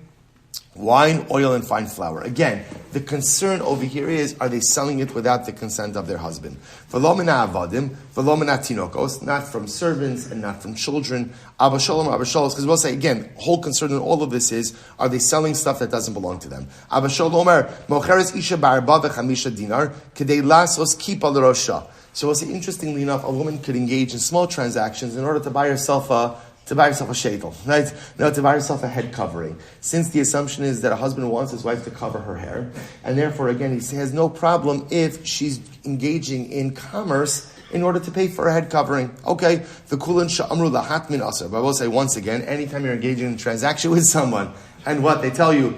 wine, oil, and fine flour. Again, the concern over here is, are they selling it without the consent of their husband? V'lo min ha'avadim, v'lo min ha'tinokos, not from servants and not from children. Abba shalom, because we'll say, again, whole concern in all of this is, are they selling stuff that doesn't belong to them? Abba shalom, mocheres isha ba'arba v'chamisha dinar, kedei lasos kipa l'rosha. So we'll say, interestingly enough, a woman could engage in small transactions in order to buy herself a sheitel, right? No, to buy herself a head covering. Since the assumption is that a husband wants his wife to cover her hair, and therefore, again, he has no problem if she's engaging in commerce in order to pay for a head covering. Okay, the kulan sha'amru lahat min asar. But I will say once again, anytime you're engaging in a transaction with someone, and what they tell you,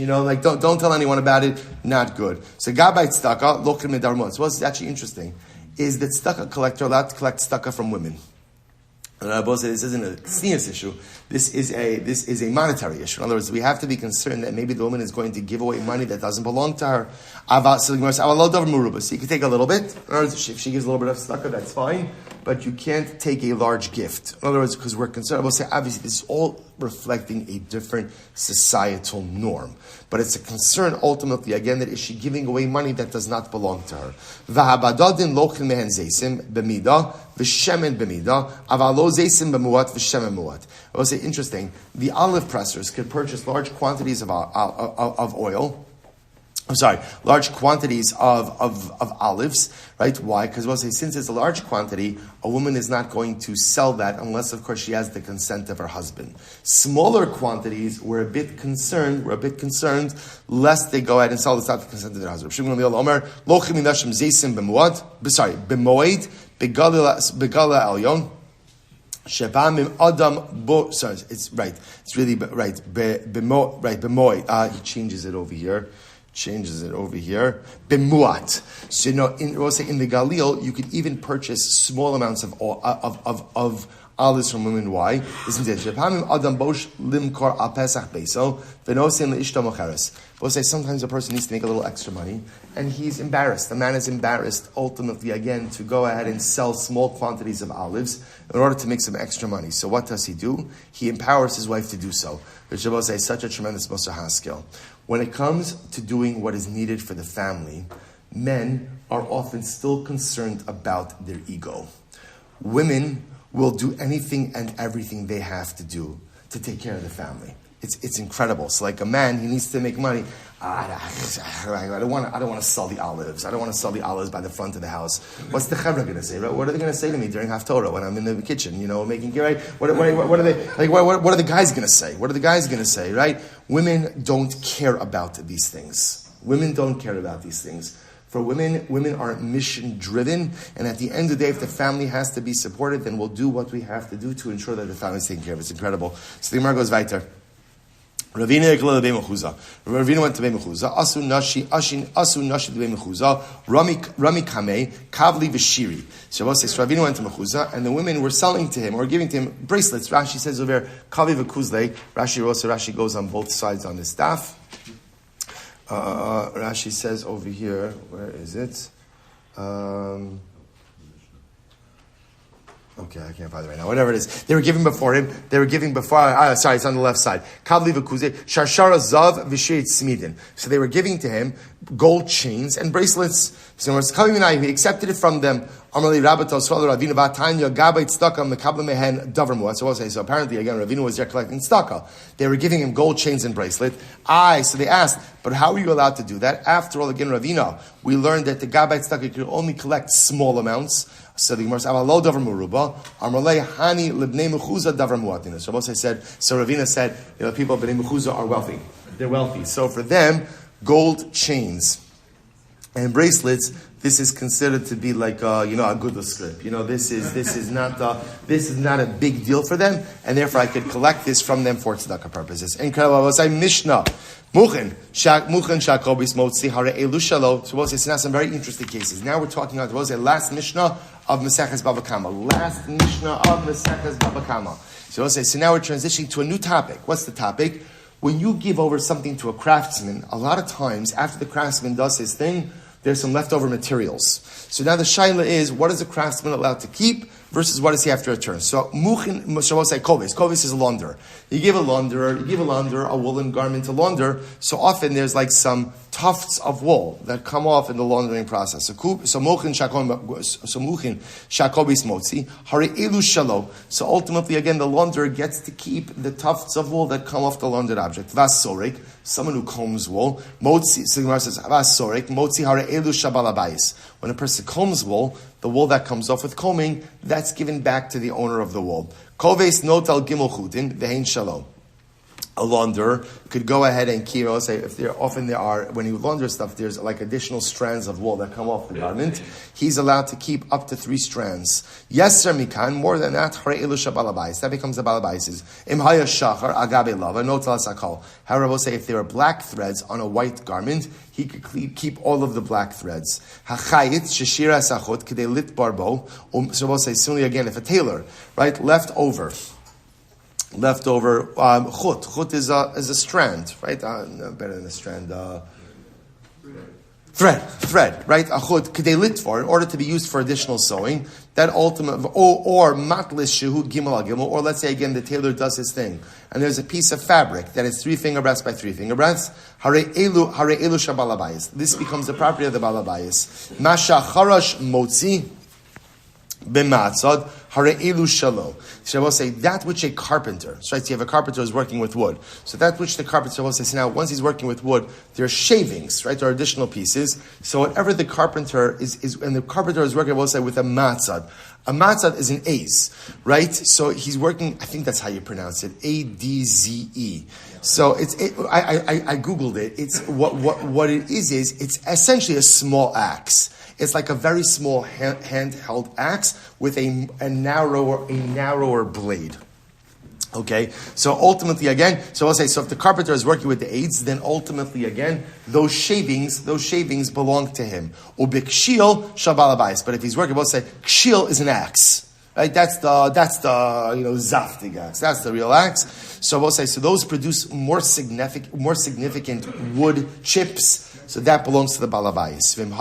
don't tell anyone about it, not good. So gabay tzedakah lokim medarmon. So what's actually interesting is that tzedakah collector allowed to collect tzedakah from women. And Rabbi said, this isn't a sneers issue. This is a monetary issue. In other words, we have to be concerned that maybe the woman is going to give away money that doesn't belong to her. So you can take a little bit. In other words, if she gives a little bit of tzedakah, that's fine. but you can't take a large gift. In other words, because we're concerned, we'll say, obviously, this is all reflecting a different societal norm. But it's a concern, ultimately, again, that is she giving away money that does not belong to her. V'habadadin lochin mehen zeisim b'mida v'shemen b'mida avalo zeisim b'muat v'shemen muat. I will say, interesting, the olive pressers could purchase large quantities of oil. Large quantities of olives, right? Why? Because we'll say, since it's a large quantity, a woman is not going to sell that unless, of course, she has the consent of her husband. Smaller quantities, we're a bit concerned, lest they go ahead and sell this without the consent of their husband. It's right. It's really right. He changes it over here. Bemuat. So we'll say in the Galil, you could even purchase small amounts of olives from women. Why? Isn't it? We'll say sometimes a person needs to make a little extra money, and he's embarrassed. The man is embarrassed, ultimately, again, to go ahead and sell small quantities of olives in order to make some extra money. So what does he do? He empowers his wife to do so. Which will say such a tremendous Musar skill. When it comes to doing what is needed for the family, men are often still concerned about their ego. Women will do anything and everything they have to do to take care of the family. It's incredible. So like a man, he needs to make money. I don't want to sell the olives. I don't want to sell the olives by the front of the house. What's the chevra going to say? Right? What are they going to say to me during Haftorah when I'm in the kitchen? Making right? What are they like? What are the guys going to say? What are the guys going to say? Right? Women don't care about these things. Women don't care about these things. For women are mission driven, and at the end of the day, if the family has to be supported, then we'll do what we have to do to ensure that the family is taken care of. It's incredible. So the Gemara goes weiter. Ravina went to Bemechuza. Asu nashi to Bemechuza. Rami kame kavli v'shiri. So Ravina went to Mechuza, and the women were selling to him or giving to him bracelets. Rashi says over here, kavli v'kuzle. Rashi goes on both sides on the staff. Rashi says over here, where is it? Okay, I can't find it right now. Whatever it is. They were giving before him. It's on the left side. Sharshara zav v'sheit smidin. So they were giving to him gold chains and bracelets. So he accepted it from them. So apparently, again, Ravina was there collecting tzedakah. They were giving him gold chains and bracelet. So they asked, but how are you allowed to do that? After all, again, Ravina, we learned that the Gabbai tzedakah could only collect small amounts. So the Gemara says, "Amalo davar muruba, amalei hani libnei mechuza davar muatina." So Ravina said, people of bnei mechuza are wealthy. They're wealthy. So for them, gold chains and bracelets, this is considered to be like a good strip. This is not a big deal for them, and therefore I could collect this from them for tzedakah purposes. Incredible. I will say Mishnah. Muchen shakobis motzi hare elu shalo. So we'll say some very interesting cases. Now we're talking about last Mishnah of Maseches Bava Kama. Last Mishnah of Maseches Bava Kama. So we'll say, so now we're transitioning to a new topic. What's the topic? When you give over something to a craftsman, a lot of times after the craftsman does his thing, there's some leftover materials. So now the shaila is, what is a craftsman allowed to keep versus what does he have to return? So muchin, we'll say kovis. Kovis is a launderer. You give a launderer a woolen garment to launder. So often there's like some tufts of wool that come off in the laundering process. So muchin shakobis motzi hari elu shalo. So ultimately, again, the launderer gets to keep the tufts of wool that come off the laundered object. Vasorik, someone who combs wool. Motzi, so the Gemara says vasorik motzi hari elu shabalabayis. When a person combs wool, the wool that comes off with combing, that's given back to the owner of the wool. Koves notal gimel chutin vehein shalom. A launderer could go ahead and keep, say, when you launder stuff, there's like additional strands of wool that come off the garment. He's allowed to keep up to 3 strands. Yes, sir, mikan, more than that, that becomes the balabais. Imhaya shachar, agabe lava, no talasakal. However, we'll say if there are black threads on a white garment, he could keep all of the black threads. Hachayit, sheshira sachot, k'dei lit barbo. So we'll say, similarly again, if a tailor, right, left over, chut is a strand, right? Better than a strand. thread, right? Achud k'dei litvar, in order to be used for additional sewing. That ultimate, or matlis shehu gimel al gimel, or let's say again the tailor does his thing, and there's a piece of fabric that is 3 finger breadths by 3 finger breadths. Hare elu shabalabayis. This becomes the property of the balabayis. Masha Harush motzi b'matzad hare elu shalo. So I will say that which a carpenter. So right, so you have a carpenter who's working with wood. So that which the carpenter will say. So now, once he's working with wood, there are shavings, right? There are additional pieces. So whatever the carpenter is, and the carpenter is working, we'll say with a matzad. A matzad is an aze, right? So he's working. I think that's how you pronounce it. A-D-Z-E. So I googled it. It's what it is it's essentially a small axe. It's like a very small handheld axe with a narrower blade. Okay, so ultimately again, so I'll say, so if the carpenter is working with the aids, then ultimately again, those shavings belong to him. Ubikshil shabalabais. But if he's working, we'll say kshil is an axe. Right, that's the zaftig axe. That's the real axe. So we'll say, so those produce more significant wood chips. So that belongs to the balabayis. But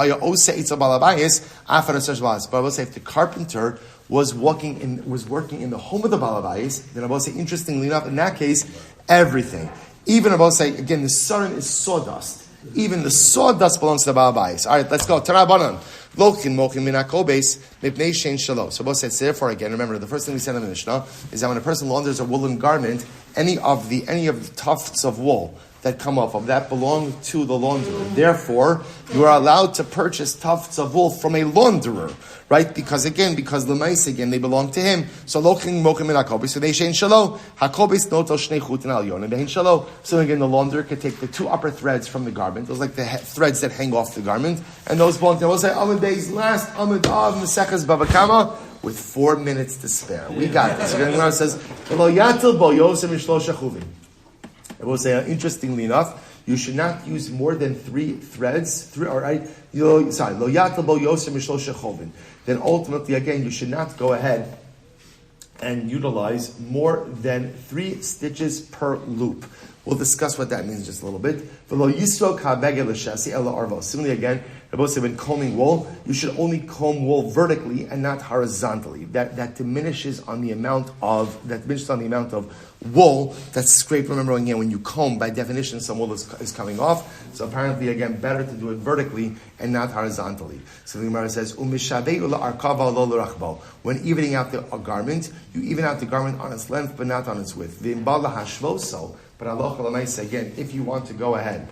I will say, if the carpenter was working in the home of the balabayis, then I will say, interestingly enough, in that case, everything. Even I will say again, the sarim is sawdust. Even the sawdust belongs to the balabayis. All right, let's go. Tarabanan. Lochin mochin minakobes mipnei shein shalo. So both said, therefore again, remember the first thing we said in the Mishnah is that when a person launders a woolen garment, any of the tufts of wool that come off of that belong to the launderer. Therefore, you are allowed to purchase tufts of wool from a launderer, right? Because lemais again they belong to him. So lochin mochin minakobes so they shein shalo hakobes noto shnei chutin alyon and behin shalo. So again, the launderer could take the 2 upper threads from the garment, those like the threads that hang off the garment, and those belong to him. We'll say Amud Bey's last Amud of Maseches Bava Kama with 4 minutes to spare. We got this. The Gemara says, "Lo yatil bo yosem mishlosh chuvim." I will say, interestingly enough, you should not use more than 3 threads. Lo yatil bo yosem mishlosh chuvim. Then ultimately, again, you should not go ahead and utilize more than 3 stitches per loop. We'll discuss what that means in just a little bit. Similarly, again, when combing wool, you should only comb wool vertically and not horizontally. That diminishes on the amount of wool that's scraped. Remember again, when you comb, by definition, some wool is coming off. So apparently, again, better to do it vertically and not horizontally. So the Gemara says, when evening out the garment, you even out the garment on its length but not on its width. But Allah again, if you want to go ahead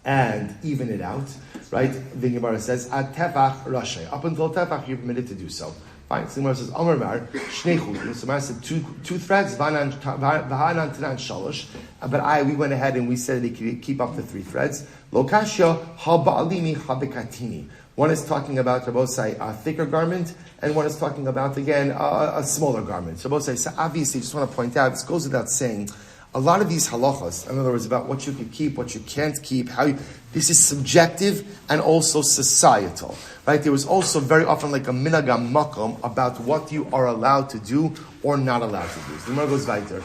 and even it out, right? The Gemara says, "At tefach rashay." Up until tefach, you're permitted to do so. Fine. So the Gemara says, "Amar Meir shnei chutim." So Meir said 2 threads, v'hanan tanan shalosh. But we went ahead and we said they could keep up to 3 threads. Lokashya haba'alimi habekatini. One is talking about both say a thicker garment, and one is talking about again a smaller garment. So both say. So obviously, just want to point out, this goes without saying. A lot of these halachas, in other words, about what you can keep, what you can't keep, this is subjective and also societal, right? There was also very often like a minagam makom about what you are allowed to do or not allowed to do. So the Gemara goes weiter.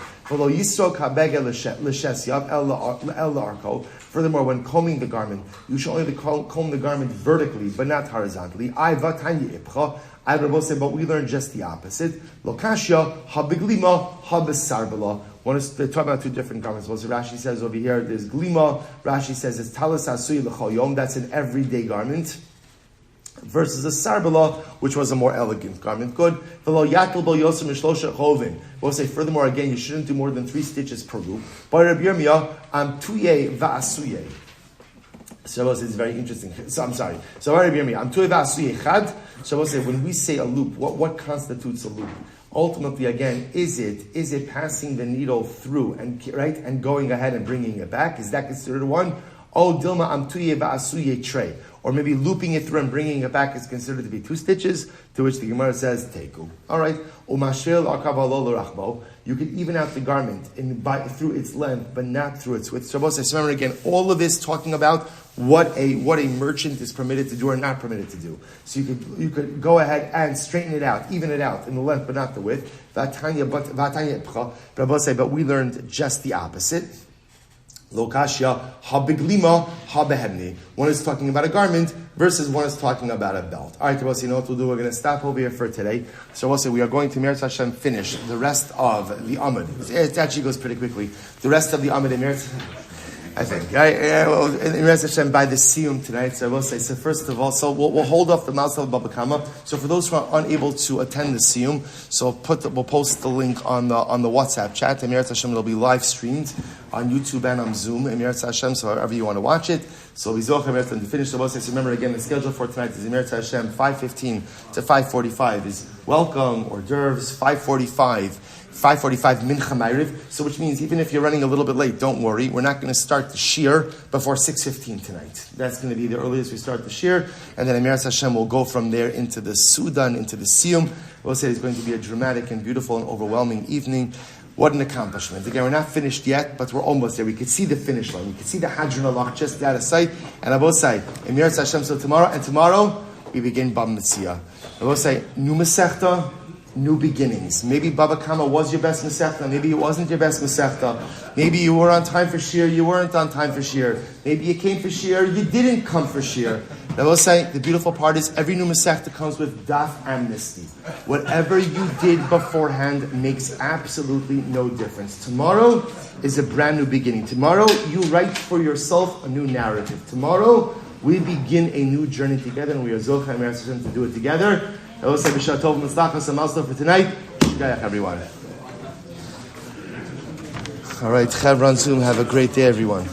Furthermore, when combing the garment, you should only comb the garment vertically, but not horizontally. But we learned just the opposite. Lokashya habiglima habesarbala. One is talking about 2 different garments. Well, so Rashi says over here, there's glima. Rashi says it's talis asui l'chol yom. That's an everyday garment. Versus the sarbala, which was a more elegant garment. Good. We'll say furthermore again, you shouldn't do more than 3 stitches per loop. But Rabbi Yirmiyah, am tuye va'asuye. So it's very interesting. So I'm sorry. So Rabbi Yirmiyah, am tuye va'asuye chad. So we'll say when we say a loop, what constitutes a loop? Ultimately, again, is it passing the needle through and going ahead and bringing it back? Is that considered one? Oh, Dilma amtuye va'asuye tray. Or maybe looping it through and bringing it back is considered to be 2 stitches, to which the Gemara says, Teiku. All right. You could even out the garment through its length, but not through its width. So remember again, all of this talking about what a merchant is permitted to do or not permitted to do. So you could go ahead and straighten it out, even it out in the length, but not the width. But we learned just the opposite. Lokashya habiglima habehemni. One is talking about a garment versus one is talking about a belt. All right, you know what we'll do? We're going to stop over here for today. So we'll say we are going to Meir Hashem finish the rest of the Amud. It actually goes pretty quickly. The rest of the Amud in Meir, I think. Well, in Meir Hashem by the Siyum tonight. So I will say. So first of all, so we'll hold off the Mazel Baba Kama. So for those who are unable to attend the Siyum, so we'll post the link on the WhatsApp chat. In Meir Hashem, it'll be live streamed on YouTube and on Zoom. In Meir Hashem, so however you want to watch it. So we zoch Meir Hashem to finish the Moses. Remember again, the schedule for tonight is Meir Hashem 5:15 to 5:45 is welcome hors d'oeuvres. 5:45 mincha ma'ariv. So which means even if you're running a little bit late, don't worry. We're not going to start the shir before 6:15 tonight. That's going to be the earliest we start the shir, and then Meir Hashem will go from there into the Sudan, into the Siyum. We'll say it's going to be a dramatic and beautiful and overwhelming evening. What an accomplishment. Again, we're not finished yet, but we're almost there. We could see the finish line. We could see the Hadron Allah just out of sight. And I will say, Meir Hashem, so tomorrow, we begin Bab Metzia. I will say, new Masechta, new beginnings. Maybe Baba Kama was your best Masechta. Maybe it wasn't your best Masechta. Maybe you were on time for Shir. You weren't on time for Shir. Maybe you came for Shir. You didn't come for Shir. I will say, the beautiful part is every new Masechta comes with daf amnesty. Whatever you did beforehand makes absolutely no difference. Tomorrow is a brand new beginning. Tomorrow, you write for yourself a new narrative. Tomorrow, we begin a new journey together, and we are Zocha and Meir Hashem to do it together. I will say, B'Shah Tov Mitzlachas and Malsov for tonight. Shkayach, everyone. All right, Chevron Zoom, have a great day, everyone.